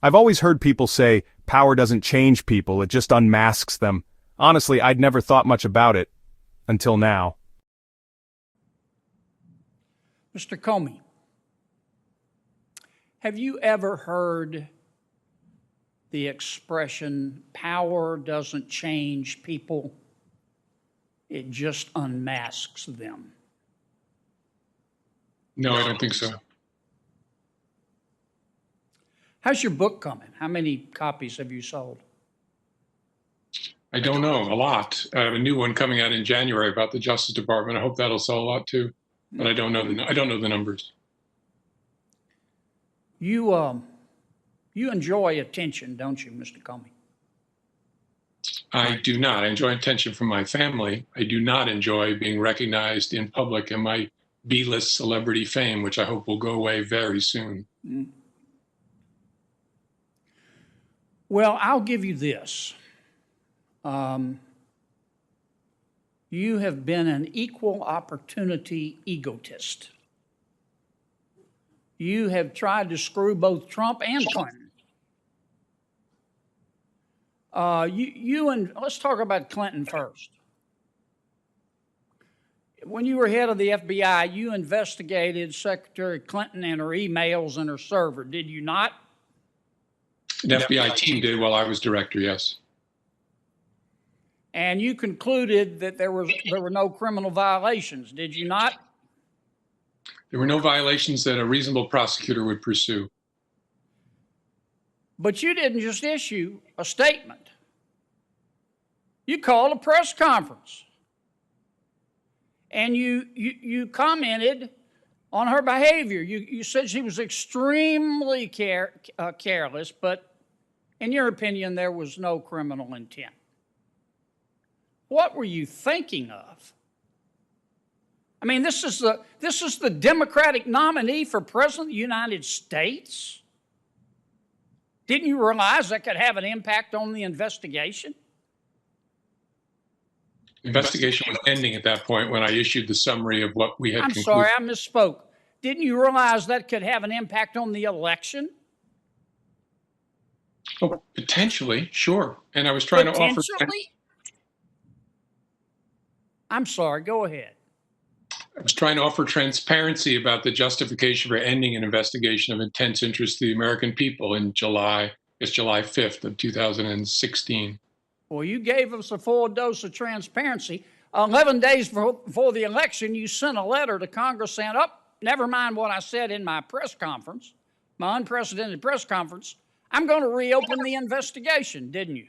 I've always heard people say, power doesn't change people, it just unmasks them. Honestly, I'd never thought much about it. Until now. Mr. Comey, have you ever heard the expression, power doesn't change people, it just unmasks them? No, I don't think so. How's your book coming? How many copies have you sold? I don't know, a lot. I have a new one coming out in January about the Justice Department. I hope that'll sell a lot too, but I don't know the numbers. You enjoy attention, don't you, Mr. Comey? I do not. I enjoy attention from my family. I do not enjoy being recognized in public and my B-list celebrity fame, which I hope will go away very soon. Well, I'll give you this. You have been an equal opportunity egotist. You have tried to screw both Trump and Clinton. Let's talk about Clinton first. When you were head of the FBI, you investigated Secretary Clinton and her emails and her server, did you not? The FBI team did while I was director, yes. And you concluded that there were no criminal violations, did you not? There were no violations that a reasonable prosecutor would pursue. But you didn't just issue a statement. You called a press conference. And you commented on her behavior. You said she was extremely careless, but in your opinion, there was no criminal intent. What were you thinking of? I mean, this is the Democratic nominee for President of the United States. Didn't you realize that could have an impact on the investigation? Investigation was ending at that point when I issued the summary of what we had concluded. Sorry, I misspoke. Didn't you realize that could have an impact on the election? Oh, potentially, sure. And I was trying to offer... Potentially? I'm sorry, go ahead. I was trying to offer transparency about the justification for ending an investigation of intense interest to the American people in July 5th of 2016. Well, you gave us a full dose of transparency. 11 days before the election, you sent a letter to Congress saying, never mind what I said in my press conference, my unprecedented press conference, I'm going to reopen the investigation, didn't you?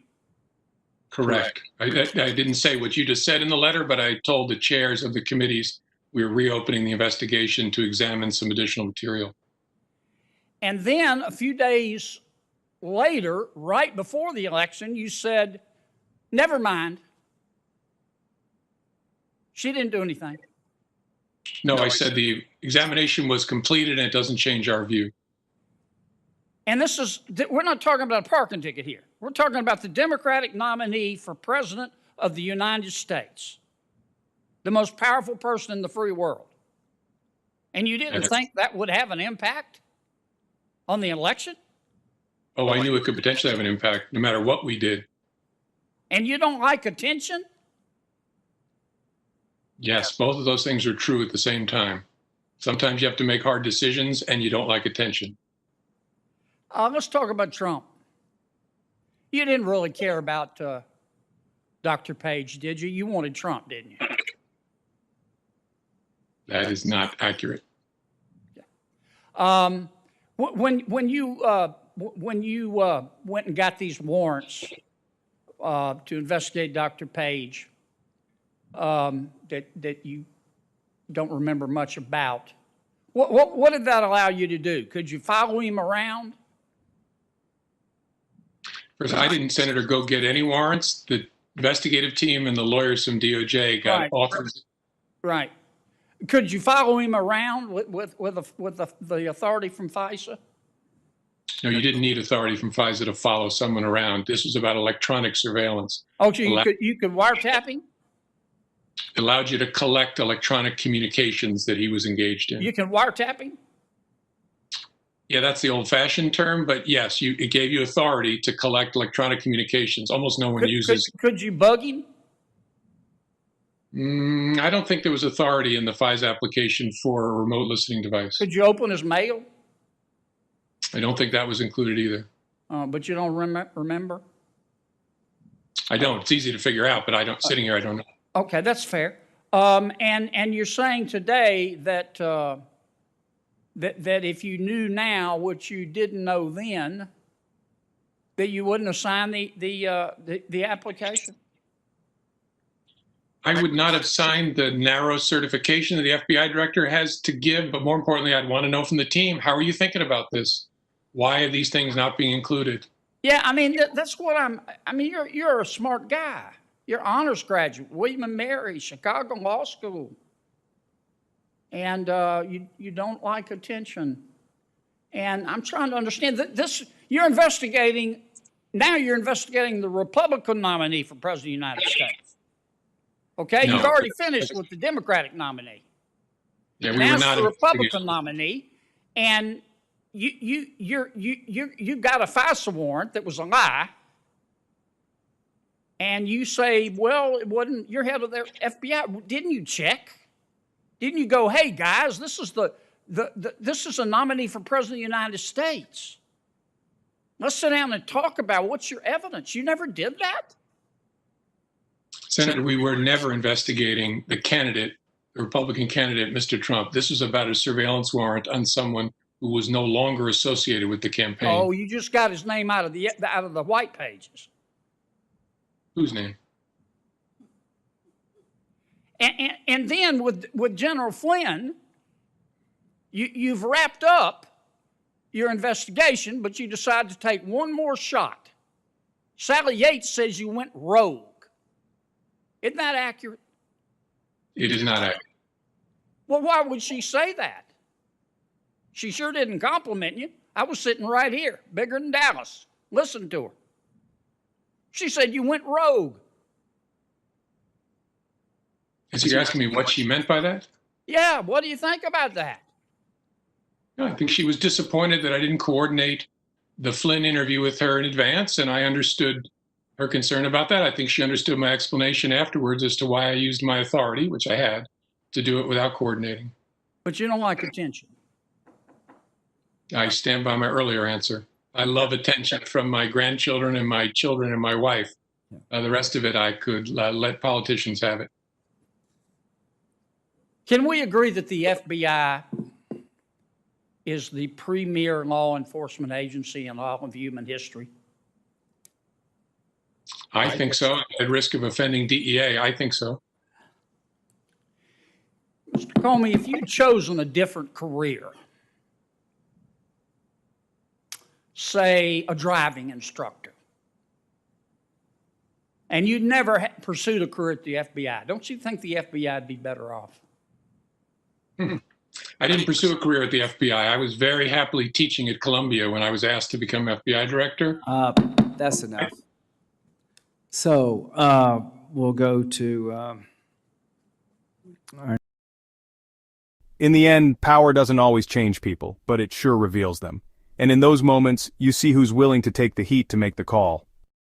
Correct. I didn't say what you just said in the letter, but I told the chairs of the committees we were reopening the investigation to examine some additional material. And then a few days later, right before the election, you said, never mind. She didn't do anything. No, I said the examination was completed and it doesn't change our view. And we're not talking about a parking ticket here. We're talking about the Democratic nominee for President of the United States, the most powerful person in the free world. And you didn't think that would have an impact on the election? Oh, I knew it could potentially have an impact no matter what we did. And you don't like attention? Yes, both of those things are true at the same time. Sometimes you have to make hard decisions and you don't like attention. Let's talk about Trump. You didn't really care about Dr. Page, did you? You wanted Trump, didn't you? That is not accurate. When you went and got these warrants to investigate Dr. Page, that you don't remember much about, what did that allow you to do? Could you follow him around? First, I didn't, Senator, go get any warrants. The investigative team and the lawyers from DOJ got offers. Right. Could you follow him around with the authority from FISA? No, you didn't need authority from FISA to follow someone around. This was about electronic surveillance. Oh, so you could wiretap him? It allowed you to collect electronic communications that he was engaged in. You can wiretap him? Yeah, that's the old-fashioned term, but yes, it gave you authority to collect electronic communications. Almost no one uses. Could you bug him? I don't think there was authority in the FISA application for a remote listening device. Could you open his mail? I don't think that was included either. But you don't remember? I don't. It's easy to figure out, but I don't. Sitting here, I don't know. Okay, that's fair. And you're saying today that that if you knew now what you didn't know then, that you wouldn't have signed the application? I would not have signed the narrow certification that the FBI director has to give, but more importantly, I'd want to know from the team, how are you thinking about this? Why are these things not being included? Yeah, I mean, that's what I mean, you're a smart guy. You're honors graduate, William and Mary, Chicago Law School. And you don't like attention. And I'm trying to understand that you're investigating the Republican nominee for President of the United States. Okay, No. You've already finished with the Democratic nominee. Yeah, we Now were it's not the Republican investigating. nominee, and you got a FISA warrant that was a lie, and you say, well, it wasn't. You're head of the FBI. Didn't you check? Didn't you go, hey guys, this is this is a nominee for President of the United States. Let's sit down and talk about what's your evidence. You never did that? Senator, we were never investigating the candidate, the Republican candidate, Mr. Trump. This was about a surveillance warrant on someone who was no longer associated with the campaign. Oh, you just got his name out of the white pages. Whose name? And then with General Flynn, you've wrapped up your investigation, but you decide to take one more shot. Sally Yates says you went rogue. Isn't that accurate? It is not accurate. Well, why would she say that? She sure didn't compliment you. I was sitting right here, bigger than Dallas. Listen to her. She said you went rogue. Is he asking me what she meant by that? Yeah, what do you think about that? No, I think she was disappointed that I didn't coordinate the Flynn interview with her in advance, and I understood her concern about that. I think she understood my explanation afterwards as to why I used my authority, which I had, to do it without coordinating. But you don't like attention. I stand by my earlier answer. I love attention from my grandchildren and my children and my wife. The rest of it, I could let politicians have it. Can we agree that the FBI is the premier law enforcement agency in all of human history? I think so. At risk of offending DEA, I think so. Mr. Comey, if you'd chosen a different career, say a driving instructor, and you'd never pursued a career at the FBI, don't you think the FBI would be better off? I didn't pursue a career at the FBI. I was very happily teaching at Columbia when I was asked to become FBI director. That's enough. So we'll go to In the end, power doesn't always change people, but it sure reveals them. And in those moments, you see who's willing to take the heat to make the call.